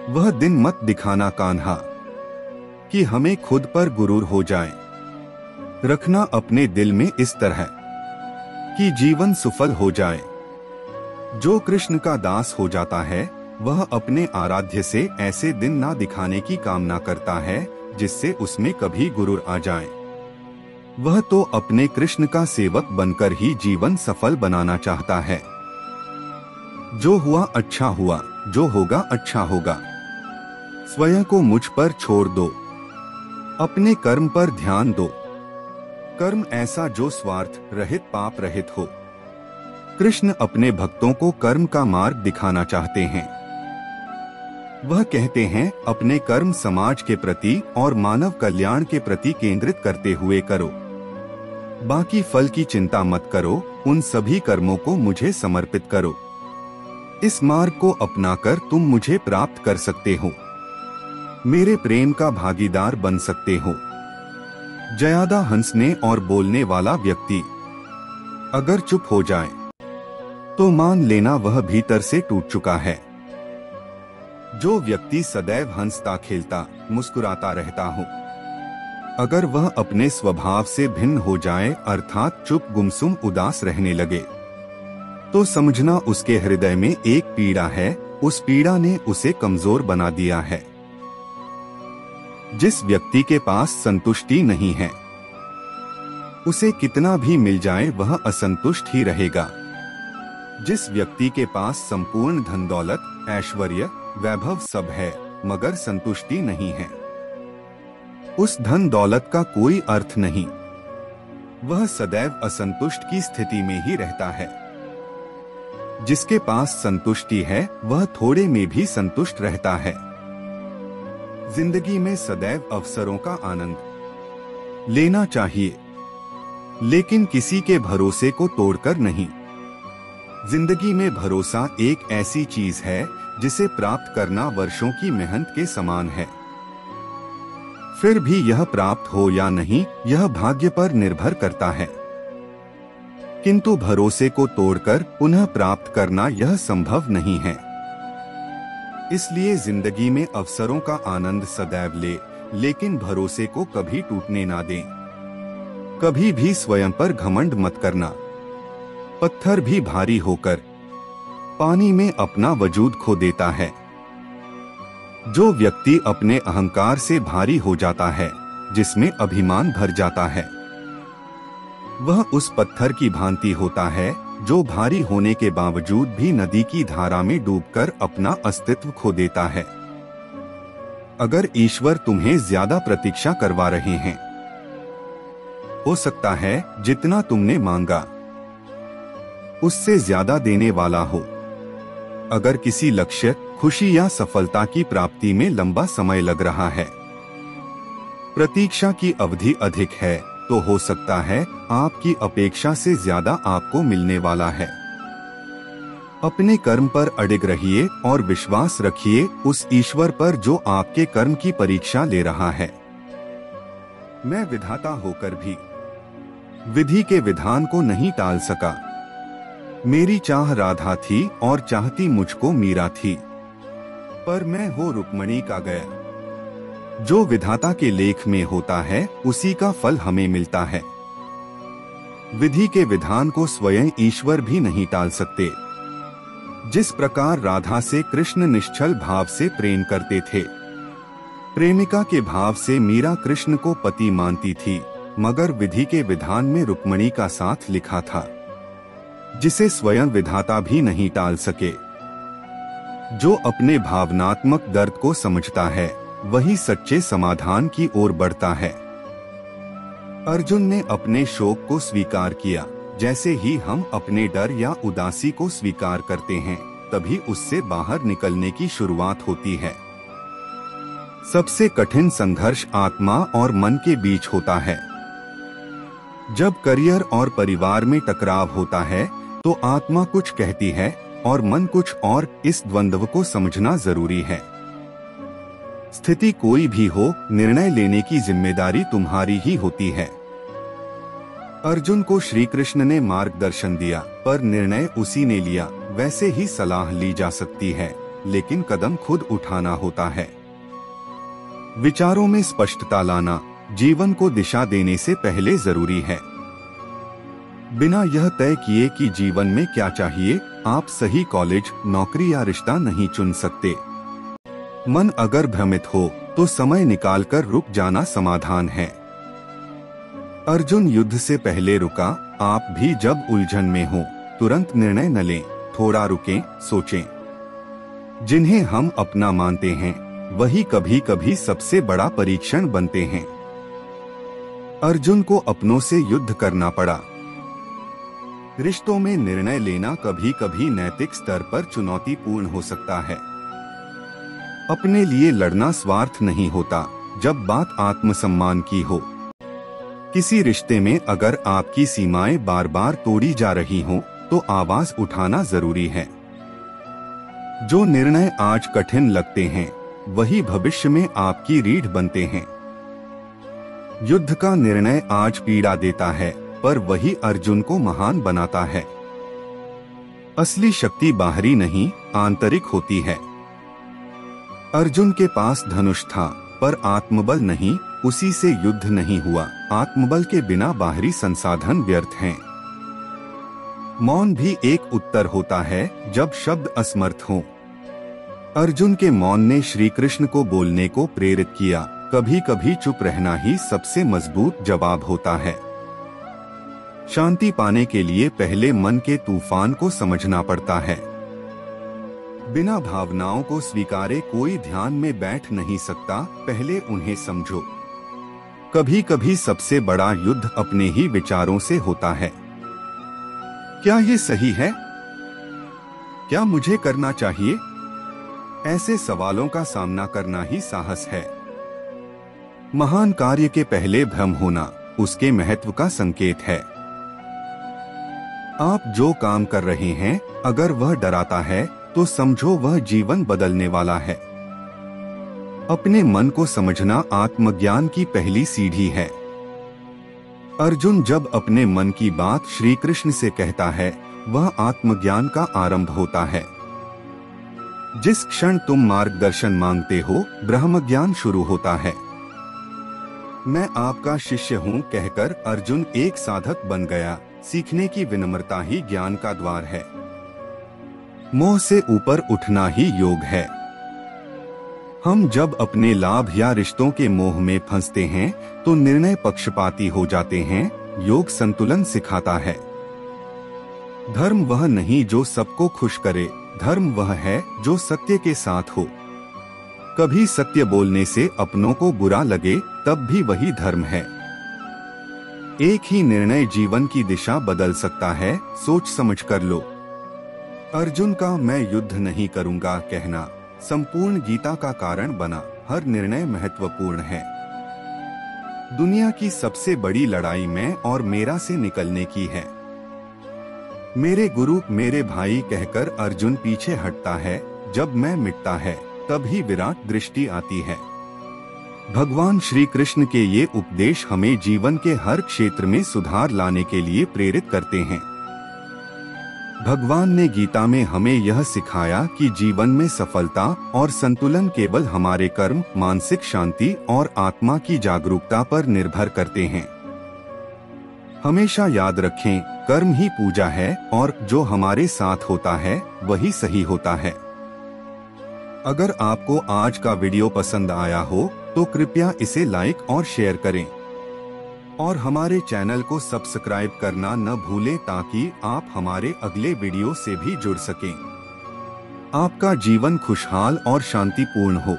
वह दिन मत दिखाना कान्हा कि हमें खुद पर गुरूर हो जाए। रखना अपने दिल में इस तरह कि जीवन सफल हो जाए। जो कृष्ण का दास हो जाता है वह अपने आराध्य से ऐसे दिन ना दिखाने की कामना करता है जिससे उसमें कभी गुरूर आ जाए। वह तो अपने कृष्ण का सेवक बनकर ही जीवन सफल बनाना चाहता है। जो हुआ अच्छा हुआ, जो होगा अच्छा होगा। स्वयं को मुझ पर छोड़ दो, अपने कर्म पर ध्यान दो। कर्म ऐसा जो स्वार्थ रहित पाप रहित हो। कृष्ण अपने भक्तों को कर्म का मार्ग दिखाना चाहते हैं। वह कहते हैं अपने कर्म समाज के प्रति और मानव कल्याण के प्रति केंद्रित करते हुए करो। बाकी फल की चिंता मत करो, उन सभी कर्मों को मुझे समर्पित करो। इस मार्ग को अपनाकर तुम मुझे प्राप्त कर सकते हो, मेरे प्रेम का भागीदार बन सकते हो। ज्यादा हंसने और बोलने वाला व्यक्ति अगर चुप हो जाए तो मान लेना वह भीतर से टूट चुका है। जो व्यक्ति सदैव हंसता खेलता मुस्कुराता रहता हो, अगर वह अपने स्वभाव से भिन्न हो जाए अर्थात चुप गुमसुम उदास रहने लगे, तो समझना उसके हृदय में एक पीड़ा है। उस पीड़ा ने उसे कमजोर बना दिया है। जिस व्यक्ति के पास संतुष्टि नहीं है उसे कितना भी मिल जाए वह असंतुष्ट ही रहेगा। जिस व्यक्ति के पास संपूर्ण धन दौलत ऐश्वर्य वैभव सब है मगर संतुष्टि नहीं है, उस धन दौलत का कोई अर्थ नहीं। वह सदैव असंतुष्ट की स्थिति में ही रहता है। जिसके पास संतुष्टि है वह थोड़े में भी संतुष्ट रहता है। जिंदगी में सदैव अवसरों का आनंद लेना चाहिए, लेकिन किसी के भरोसे को तोड़कर नहीं। जिंदगी में भरोसा एक ऐसी चीज है जिसे प्राप्त करना वर्षों की मेहनत के समान है। फिर भी यह प्राप्त हो या नहीं यह भाग्य पर निर्भर करता है, किंतु भरोसे को तोड़कर पुनः प्राप्त करना यह संभव नहीं है। इसलिए जिंदगी में अवसरों का आनंद सदैव ले, लेकिन भरोसे को कभी टूटने ना दें। कभी भी स्वयं पर घमंड मत करना। पत्थर भी भारी होकर पानी में अपना वजूद खो देता है। जो व्यक्ति अपने अहंकार से भारी हो जाता है, जिसमें अभिमान भर जाता है, वह उस पत्थर की भांति होता है जो भारी होने के बावजूद भी नदी की धारा में डूबकर अपना अस्तित्व खो देता है। अगर ईश्वर तुम्हें ज्यादा प्रतीक्षा करवा रहे हैं, हो सकता है जितना तुमने मांगा उससे ज्यादा देने वाला हो। अगर किसी लक्ष्य खुशी या सफलता की प्राप्ति में लंबा समय लग रहा है, प्रतीक्षा की अवधि अधिक है, तो हो सकता है आपकी अपेक्षा से ज्यादा आपको मिलने वाला है। अपने कर्म पर अडिग रहिए और विश्वास रखिए उस ईश्वर पर जो आपके कर्म की परीक्षा ले रहा है। मैं विधाता होकर भी विधि के विधान को नहीं टाल सका। मेरी चाह राधा थी और चाहती मुझको मीरा थी, पर मैं हो रुक्मणी का गया। जो विधाता के लेख में होता है उसी का फल हमें मिलता है। विधि के विधान को स्वयं ईश्वर भी नहीं टाल सकते। जिस प्रकार राधा से कृष्ण निश्चल भाव से प्रेम करते थे, प्रेमिका के भाव से मीरा कृष्ण को पति मानती थी, मगर विधि के विधान में रुक्मणी का साथ लिखा था, जिसे स्वयं विधाता भी नहीं टाल सके। जो अपने भावनात्मक दर्द को समझता है वही सच्चे समाधान की ओर बढ़ता है। अर्जुन ने अपने शोक को स्वीकार किया। जैसे ही हम अपने डर या उदासी को स्वीकार करते हैं, तभी उससे बाहर निकलने की शुरुआत होती है। सबसे कठिन संघर्ष आत्मा और मन के बीच होता है। जब करियर और परिवार में टकराव होता है तो आत्मा कुछ कहती है और मन कुछ और। इस द्वंद्व को समझना जरूरी है। स्थिति कोई भी हो, निर्णय लेने की जिम्मेदारी तुम्हारी ही होती है। अर्जुन को श्री कृष्ण ने मार्गदर्शन दिया, पर निर्णय उसी ने लिया। वैसे ही सलाह ली जा सकती है, लेकिन कदम खुद उठाना होता है। विचारों में स्पष्टता लाना जीवन को दिशा देने से पहले जरूरी है। बिना यह तय किए कि जीवन में क्या चाहिए, आप सही कॉलेज, नौकरी या रिश्ता नहीं चुन सकते। मन अगर भ्रमित हो तो समय निकालकर रुक जाना समाधान है। अर्जुन युद्ध से पहले रुका। आप भी जब उलझन में हो तुरंत निर्णय न लें, थोड़ा रुकें, सोचें। जिन्हें हम अपना मानते हैं वही कभी कभी सबसे बड़ा परीक्षण बनते हैं। अर्जुन को अपनों से युद्ध करना पड़ा। रिश्तों में निर्णय लेना कभी कभी नैतिक स्तर पर चुनौतीपूर्ण हो सकता है। अपने लिए लड़ना स्वार्थ नहीं होता जब बात आत्मसम्मान की हो। किसी रिश्ते में अगर आपकी सीमाएं बार बार तोड़ी जा रही हों, तो आवाज उठाना जरूरी है। जो निर्णय आज कठिन लगते हैं वही भविष्य में आपकी रीढ़ बनते हैं। युद्ध का निर्णय आज पीड़ा देता है, पर वही अर्जुन को महान बनाता है। असली शक्ति बाहरी नहीं, आंतरिक होती है। अर्जुन के पास धनुष था, पर आत्मबल नहीं, उसी से युद्ध नहीं हुआ। आत्मबल के बिना बाहरी संसाधन व्यर्थ हैं। मौन भी एक उत्तर होता है जब शब्द असमर्थ हों। अर्जुन के मौन ने श्री कृष्ण को बोलने को प्रेरित किया। कभी कभी चुप रहना ही सबसे मजबूत जवाब होता है। शांति पाने के लिए पहले मन के तूफान को समझना पड़ता है। बिना भावनाओं को स्वीकारे कोई ध्यान में बैठ नहीं सकता, पहले उन्हें समझो। कभी कभी सबसे बड़ा युद्ध अपने ही विचारों से होता है। क्या ये सही है? क्या मुझे करना चाहिए? ऐसे सवालों का सामना करना ही साहस है। महान कार्य के पहले भ्रम होना उसके महत्व का संकेत है। आप जो काम कर रहे हैं, अगर वह डराता है तो समझो वह जीवन बदलने वाला है। अपने मन को समझना आत्मज्ञान की पहली सीढ़ी है। अर्जुन जब अपने मन की बात श्री कृष्ण से कहता है, वह आत्मज्ञान का आरंभ होता है। जिस क्षण तुम मार्गदर्शन मांगते हो, ब्रह्मज्ञान शुरू होता है। मैं आपका शिष्य हूँ कहकर अर्जुन एक साधक बन गया। सीखने की विनम्रता ही ज्ञान का द्वार है। मोह से ऊपर उठना ही योग है। हम जब अपने लाभ या रिश्तों के मोह में फंसते हैं तो निर्णय पक्षपाती हो जाते हैं। योग संतुलन सिखाता है। धर्म वह नहीं जो सबको खुश करे, धर्म वह है जो सत्य के साथ हो। कभी सत्य बोलने से अपनों को बुरा लगे, तब भी वही धर्म है। एक ही निर्णय जीवन की दिशा बदल सकता है, सोच समझ कर लो। अर्जुन का मैं युद्ध नहीं करूंगा कहना संपूर्ण गीता का कारण बना। हर निर्णय महत्वपूर्ण है। दुनिया की सबसे बड़ी लड़ाई मैं और मेरा से निकलने की है। मेरे गुरु, मेरे भाई कहकर अर्जुन पीछे हटता है। जब मैं मिटता है तब ही विराट दृष्टि आती है। भगवान श्री कृष्ण के ये उपदेश हमें जीवन के हर क्षेत्र में सुधार लाने के लिए प्रेरित करते हैं। भगवान ने गीता में हमें यह सिखाया कि जीवन में सफलता और संतुलन केवल हमारे कर्म, मानसिक शांति और आत्मा की जागरूकता पर निर्भर करते हैं। हमेशा याद रखें, कर्म ही पूजा है और जो हमारे साथ होता है वही सही होता है। अगर आपको आज का वीडियो पसंद आया हो तो कृपया इसे लाइक और शेयर करें और हमारे चैनल को सब्सक्राइब करना न भूलें ताकि आप हमारे अगले वीडियो से भी जुड़ सकें। आपका जीवन खुशहाल और शांतिपूर्ण हो।